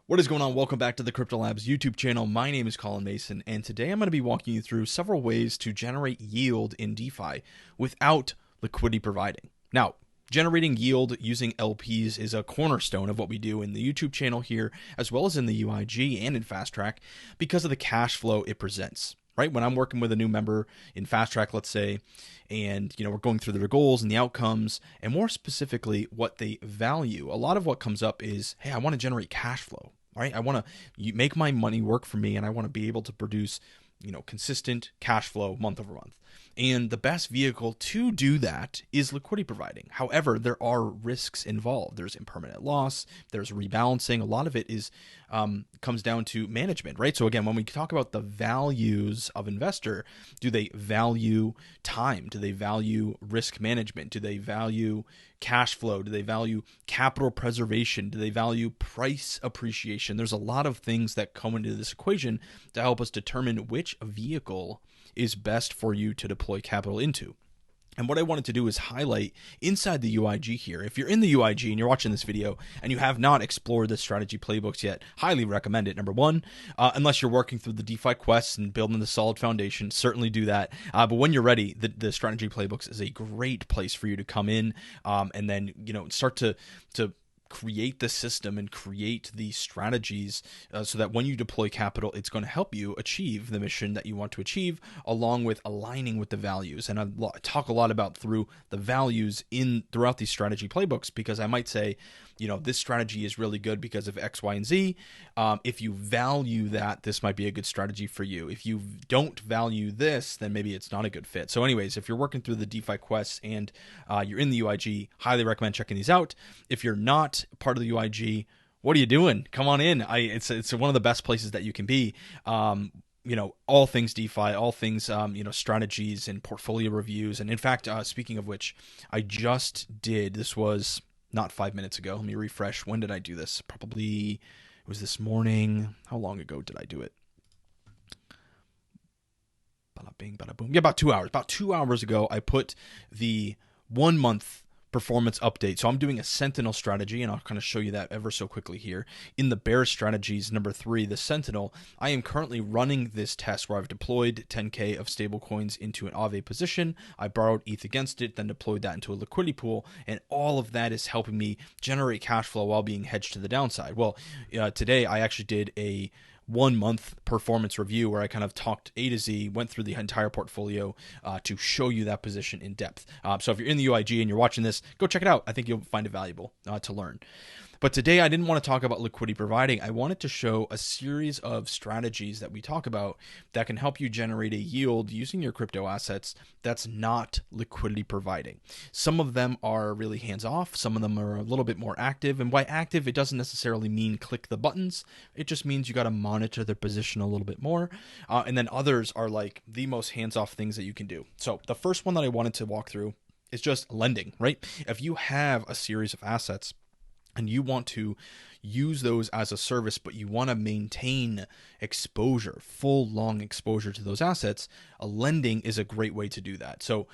What is going on? Welcome back to the CryptoLabs YouTube channel. My name is Colin Mason, and today I'm going to be walking you through several ways to generate yield in DeFi without liquidity providing. Now, generating yield using LPs is a cornerstone of what we do in the YouTube channel here, as well as in the UIG and in Fast Track, because of the cash flow it presents. Right? When I'm working with a new member in Fast Track, let's say, and we're going through their goals and the outcomes, and more specifically, what they value. A lot of what comes up is, hey, I want to generate cash flow. Right? I want to make my money work for me, and I want to be able to produce, consistent cash flow month over month. And the best vehicle to do that is liquidity providing. However, there are risks involved. There's impermanent loss. There's rebalancing. A lot of it is comes down to management, right? So again, when we talk about the values of investor, do they value time? Do they value risk management? Do they value cash flow? Do they value capital preservation? Do they value price appreciation? There's a lot of things that come into this equation to help us determine which vehicle is best for you to deploy capital into. And what I wanted to do is highlight inside the UIG here. If you're in the UIG and you're watching this video and you have not explored the strategy playbooks yet, highly recommend it. Number one, unless you're working through the DeFi quests and building the solid foundation, certainly do that. But when you're ready, the strategy playbooks is a great place for you to come in and then start to create the system and create the strategies so that when you deploy capital, it's going to help you achieve the mission that you want to achieve, along with aligning with the values. And I talk a lot about through the values throughout these strategy playbooks, because I might say, this strategy is really good because of X, Y, and Z. If you value that, this might be a good strategy for you. If you don't value this, then maybe it's not a good fit. So anyways, if you're working through the DeFi quests and you're in the UIG, highly recommend checking these out. If you're not part of the UIG, what are you doing? Come on in. It's one of the best places that you can be. All things DeFi, all things, strategies and portfolio reviews. And in fact, speaking of which, I just did, this was not 5 minutes ago. Let me refresh. When did I do this? Probably it was this morning. How long ago did I do it? Bada bing, bada boom. Yeah, about 2 hours. About 2 hours ago, I put the 1 month performance update. So I'm doing a Sentinel strategy, and I'll kind of show you that ever so quickly here. In the bear strategies, number 3, the Sentinel, I am currently running this test where I've deployed 10K of stablecoins into an Aave position. I borrowed ETH against it, then deployed that into a liquidity pool, and all of that is helping me generate cash flow while being hedged to the downside. Well, today I actually did a 1 month performance review where I kind of talked A to Z, went through the entire portfolio to show you that position in depth. So if you're in the UIG and you're watching this, go check it out. I think you'll find it valuable to learn. But today I didn't want to talk about liquidity providing. I wanted to show a series of strategies that we talk about that can help you generate a yield using your crypto assets that's not liquidity providing. Some of them are really hands-off. Some of them are a little bit more active. And by active, it doesn't necessarily mean click the buttons. It just means you got to monitor their position a little bit more. And then others are like the most hands-off things that you can do. So the first one that I wanted to walk through is just lending, right? If you have a series of assets and you want to use those as a service, but you want to maintain exposure, full long exposure to those assets, lending is a great way to do that. So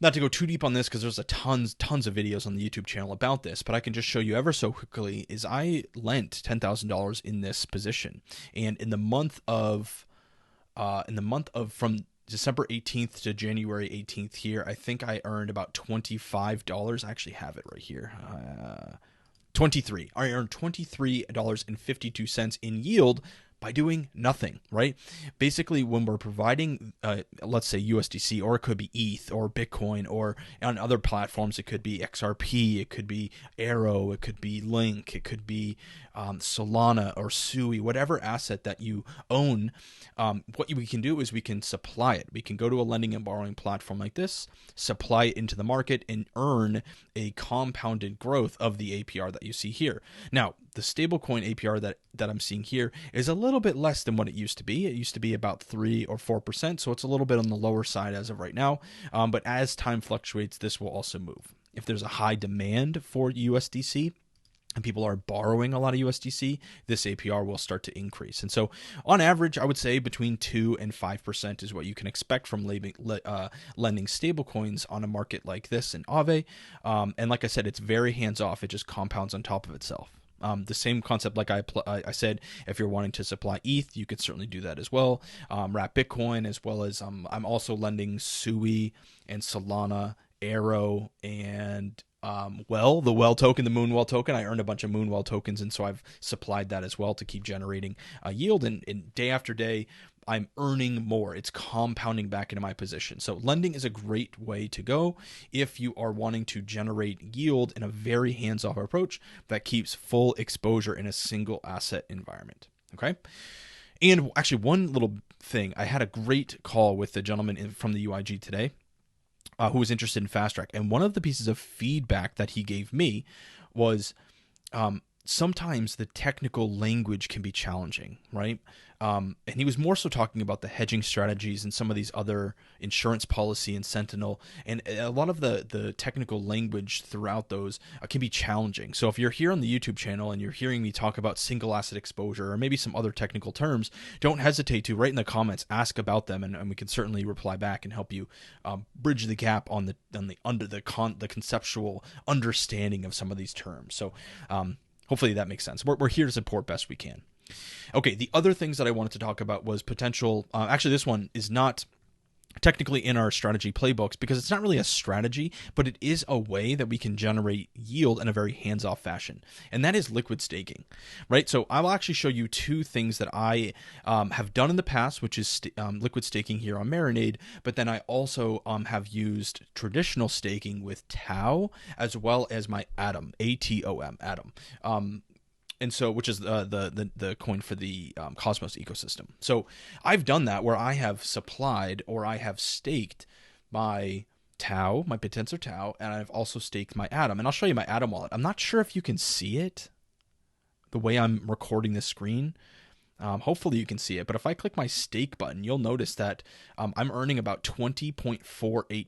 not to go too deep on this, because there's tons of videos on the YouTube channel about this, but I can just show you ever so quickly is I lent $10,000 in this position. And in the month of from December 18th to January 18th here, I think I earned about $25. I actually have it right here. 23. I earned $23.52 in yield by doing nothing, right? Basically, when we're providing, let's say USDC, or it could be ETH or Bitcoin, or on other platforms, it could be XRP, it could be Arrow, it could be Link, it could be Solana or Sui, whatever asset that you own. What we can do is we can supply it. We can go to a lending and borrowing platform like this, supply it into the market, and earn a compounded growth of the APR that you see here. Now, the stablecoin APR that I'm seeing here is a little bit less than what it used to be. It used to be about 3 or 4%, so it's a little bit on the lower side as of right now. But as time fluctuates, this will also move. If there's a high demand for USDC, and people are borrowing a lot of USDC, this APR will start to increase. And so on average, I would say between 2 and 5% is what you can expect from lending stablecoins on a market like this in Aave. And like I said, it's very hands-off. It just compounds on top of itself. The same concept, like I said, if you're wanting to supply ETH, you could certainly do that as well. Wrap Bitcoin, as well as I'm also lending Sui and Solana, Arrow, and the Well token, the Moonwell token. I earned a bunch of Moonwell tokens, and so I've supplied that as well to keep generating yield. And day after day, I'm earning more. It's compounding back into my position. So lending is a great way to go if you are wanting to generate yield in a very hands-off approach that keeps full exposure in a single asset environment. Okay. And actually, one little thing, I had a great call with the gentleman from the UIG today, who was interested in Fast Track. And one of the pieces of feedback that he gave me was sometimes the technical language can be challenging, right? And he was more so talking about the hedging strategies and some of these other insurance policy and Sentinel. And a lot of the technical language throughout those can be challenging. So if you're here on the YouTube channel and you're hearing me talk about single asset exposure or maybe some other technical terms, don't hesitate to write in the comments, ask about them, and we can certainly reply back and help you bridge the gap on the conceptual understanding of some of these terms. So hopefully that makes sense. We're here to support best we can. Okay, the other things that I wanted to talk about was potential. Actually, this one is not technically in our strategy playbooks because it's not really a strategy, but it is a way that we can generate yield in a very hands-off fashion, and that is liquid staking, right? So I will actually show you two things that I have done in the past, which is liquid staking here on Marinade, but then I also have used traditional staking with Tau as well as my Atom, ATOM, Atom. And so, which is the coin for the Cosmos ecosystem. So I've done that where I have supplied or I have staked my Tau, my Potensor Tau, and I've also staked my Atom. And I'll show you my Atom wallet. I'm not sure if you can see it the way I'm recording this screen. Hopefully you can see it, but if I click my stake button, you'll notice that I'm earning about 20.48%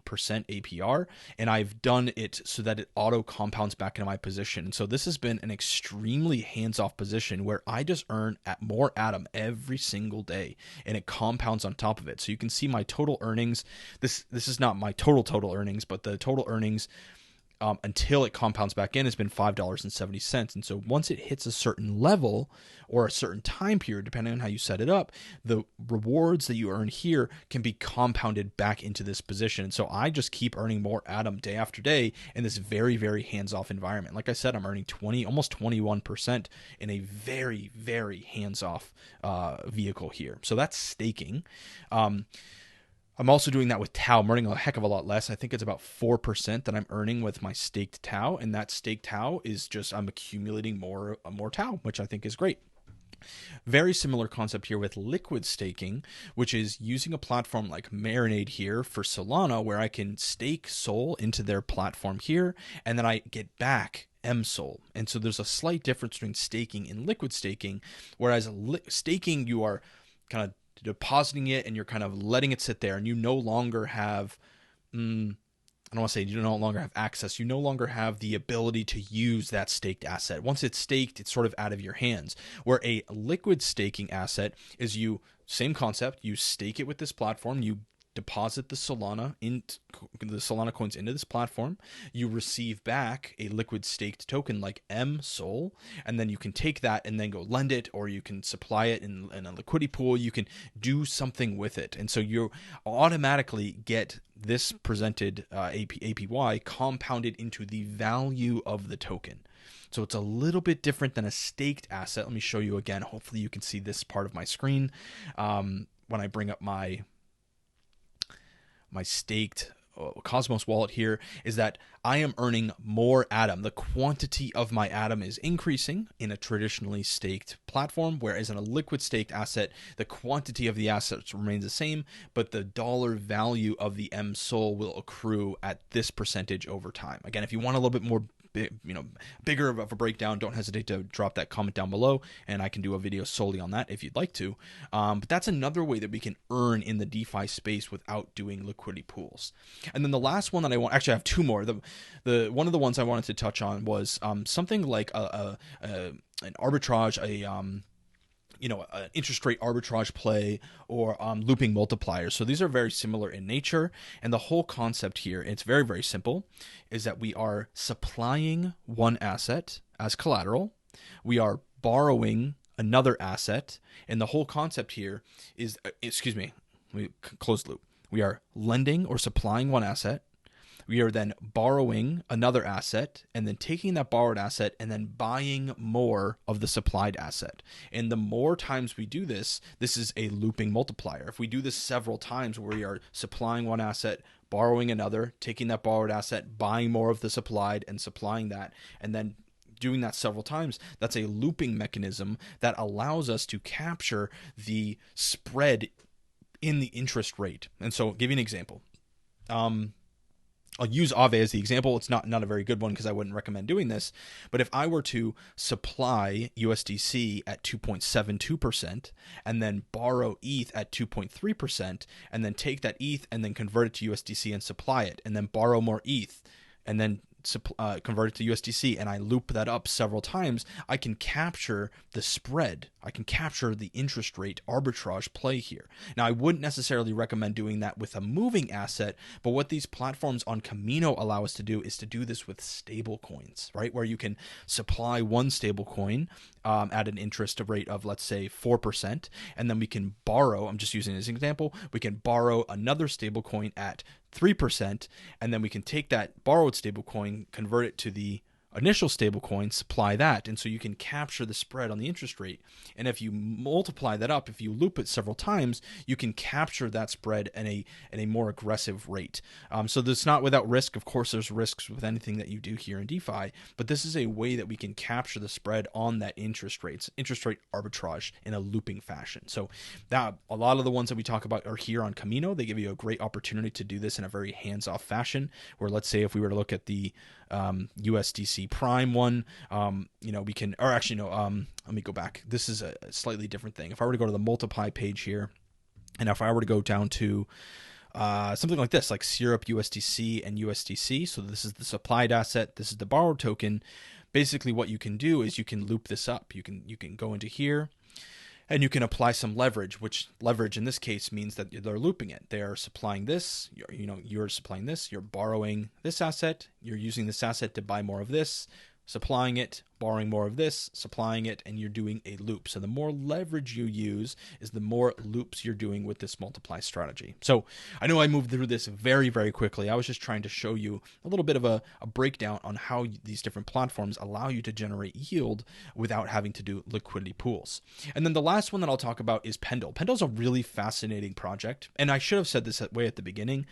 APR, and I've done it so that it auto compounds back into my position. And so this has been an extremely hands-off position where I just earn more Atom every single day, and it compounds on top of it. So you can see my total earnings. This is not my total earnings, but the total earnings until it compounds back in has been $5.70. And so once it hits a certain level or a certain time period, depending on how you set it up, the rewards that you earn here can be compounded back into this position. And so I just keep earning more Atom day after day in this very, very hands-off environment. Like I said, I'm earning almost 21% in a very, very hands-off vehicle here. So that's staking. I'm also doing that with Tau. I'm earning a heck of a lot less. I think it's about 4% that I'm earning with my staked Tau, and that staked Tau is just I'm accumulating more Tau, which I think is great. Very similar concept here with liquid staking, which is using a platform like Marinade here for Solana, where I can stake Sol into their platform here, and then I get back MSOL. And so there's a slight difference between staking and liquid staking, whereas staking you are kind of depositing it and you're kind of letting it sit there, and you no longer have I don't want to say you no longer have access. You no longer have the ability to use that staked asset. Once it's staked, it's sort of out of your hands. Where a liquid staking asset is same concept, you stake it with this platform, you deposit the Solana coins into this platform, you receive back a liquid staked token like MSOL, and then you can take that and then go lend it, or you can supply it in a liquidity pool. You can do something with it, and so you automatically get this presented APY compounded into the value of the token. So it's a little bit different than a staked asset. Let me show you again. Hopefully you can see this part of my screen when I bring up my staked Cosmos wallet here, is that I am earning more Atom. The quantity of my Atom is increasing in a traditionally staked platform, whereas in a liquid staked asset, the quantity of the assets remains the same, but the dollar value of the MSOL will accrue at this percentage over time. Again, if you want a little bit more bigger of a breakdown, don't hesitate to drop that comment down below, and I can do a video solely on that if you'd like to. But that's another way that we can earn in the DeFi space without doing liquidity pools. And then the last one that I actually I have two more. The one of the ones I wanted to touch on was something like an arbitrage, an interest rate arbitrage play, or looping multipliers. So these are very similar in nature. And the whole concept here, it's very, very simple, is that we are supplying one asset as collateral, we are borrowing another asset. And the whole concept here is, excuse me, we close loop. We are lending or supplying one asset. We are then borrowing another asset and then taking that borrowed asset and then buying more of the supplied asset. And the more times we do this, this is a looping multiplier. If we do this several times where we are supplying one asset, borrowing another, taking that borrowed asset, buying more of the supplied and supplying that, and then doing that several times, that's a looping mechanism that allows us to capture the spread in the interest rate. And so I'll give you an example. I'll use Aave as the example. It's not a very good one because I wouldn't recommend doing this. But if I were to supply USDC at 2.72% and then borrow ETH at 2.3% and then take that ETH and then convert it to USDC and supply it and then borrow more ETH and then convert it to USDC and I loop that up several times, I can capture the spread. I can capture the interest rate arbitrage play here. Now, I wouldn't necessarily recommend doing that with a moving asset, but what these platforms on Camino allow us to do is to do this with stable coins, right? Where you can supply one stable coin at an interest rate of, let's say, 4%, and then we can borrow, I'm just using this example, we can borrow another stable coin at 3%, and then we can take that borrowed stablecoin, convert it to the initial stablecoin, supply that, and so you can capture the spread on the interest rate. And if you multiply that up, if you loop it several times, you can capture that spread at a more aggressive rate. So that's not without risk. Of course, there's risks with anything that you do here in DeFi, but this is a way that we can capture the spread on that interest rate arbitrage in a looping fashion. So that a lot of the ones that we talk about are here on Camino. They give you a great opportunity to do this in a very hands-off fashion, where let's say if we were to look at the USDC Prime one, we can, or actually no, let me go back. This is a slightly different thing. If I were to go to the multiply page here, and if I were to go down to something like this, like Syrup USDC and USDC, so this is the supplied asset, this is the borrowed token. Basically what you can do is you can loop this up. You can go into here, and you can apply some leverage, which leverage in this case means that they're looping it. They are supplying this, you're supplying this, you're borrowing this asset, you're using this asset to buy more of this, supplying it, borrowing more of this, supplying it, and you're doing a loop. So the more leverage you use is the more loops you're doing with this multiply strategy. So I know I moved through this very, very quickly. I was just trying to show you a little bit of a breakdown on how these different platforms allow you to generate yield without having to do liquidity pools. And then the last one that I'll talk about is Pendle. Pendle's a really fascinating project, and I should have said this way at the beginning.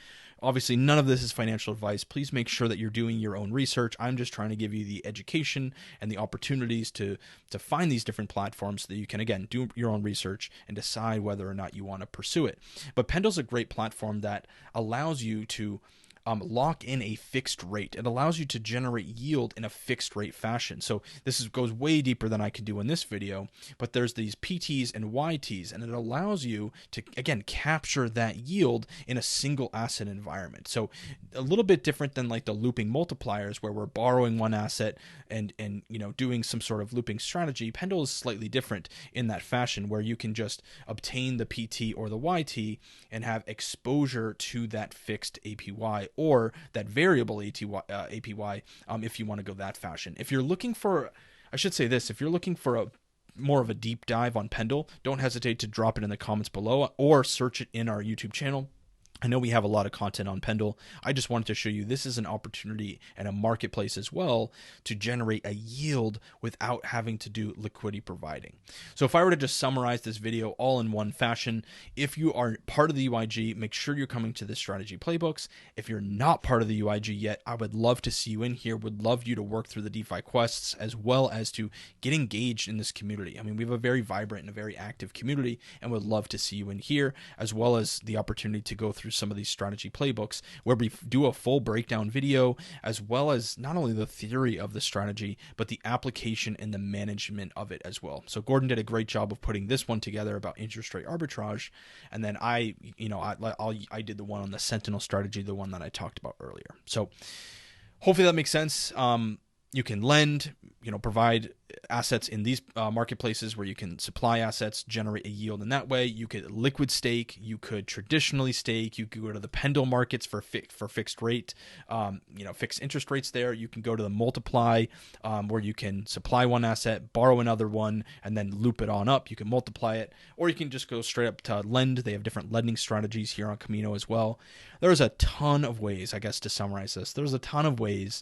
Obviously, none of this is financial advice. Please make sure that you're doing your own research. I'm just trying to give you the education and the opportunities to find these different platforms so that you can, again, do your own research and decide whether or not you want to pursue it. But Pendle's a great platform that allows you to lock in a fixed rate. It allows you to generate yield in a fixed rate fashion. So this goes way deeper than I could do in this video, but there's these PTs and YTs, and it allows you to, again, capture that yield in a single asset environment. So a little bit different than like the looping multipliers where we're borrowing one asset and doing some sort of looping strategy. Pendle is slightly different in that fashion where you can just obtain the PT or the YT and have exposure to that fixed APY or that variable APY if you want to go that fashion. If you're looking for, I should say this, if you're looking for more of a deep dive on Pendle, don't hesitate to drop it in the comments below or search it in our YouTube channel. I know we have a lot of content on Pendle. I just wanted to show you this is an opportunity and a marketplace as well to generate a yield without having to do liquidity providing. So if I were to just summarize this video all in one fashion, if you are part of the UIG, make sure you're coming to the strategy playbooks. If you're not part of the UIG yet, I would love to see you in here. Would love you to work through the DeFi quests as well as to get engaged in this community. I mean, we have a very vibrant and a very active community and would love to see you in here, as well as the opportunity to go through some of these strategy playbooks where we do a full breakdown video, as well as not only the theory of the strategy, but the application and the management of it as well. So Gordon did a great job of putting this one together about interest rate arbitrage. And then I did the one on the Sentinel strategy, the one that I talked about earlier. So hopefully that makes sense. You can lend, provide assets in these marketplaces where you can supply assets, generate a yield in that way. You could liquid stake. You could traditionally stake. You could go to the Pendle markets for fixed rate, fixed interest rates there. You can go to the Multiply where you can supply one asset, borrow another one, and then loop it on up. You can multiply it, or you can just go straight up to lend. They have different lending strategies here on Camino as well. There's a ton of ways, I guess, to summarize this. There's a ton of ways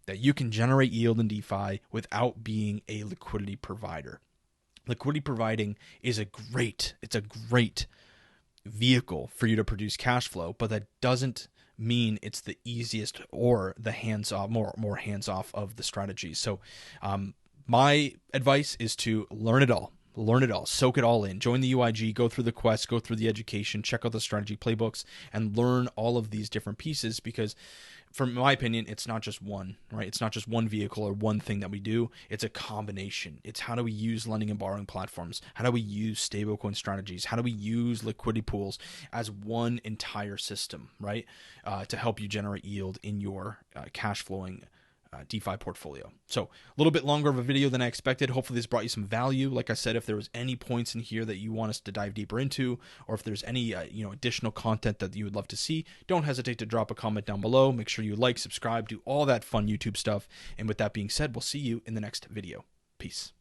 that you can generate yield in DeFi without being a liquidity provider. Liquidity providing is a great vehicle for you to produce cash flow, but that doesn't mean it's the easiest or the hands-off, more hands-off of the strategies. So my advice is to learn it all. Soak it all in. Join the UIG, go through the quest, go through the education, check out the strategy playbooks, and learn all of these different pieces, because from my opinion, it's not just one, right? It's not just one vehicle or one thing that we do. It's a combination. It's how do we use lending and borrowing platforms? How do we use stablecoin strategies? How do we use liquidity pools as one entire system, right? To help you generate yield in your cash flowing DeFi portfolio. So a little bit longer of a video than I expected. Hopefully this brought you some value. Like I said, if there was any points in here that you want us to dive deeper into, or if there's any additional content that you would love to see, don't hesitate to drop a comment down below. Make sure you like, subscribe, do all that fun YouTube stuff. And with that being said, we'll see you in the next video. Peace.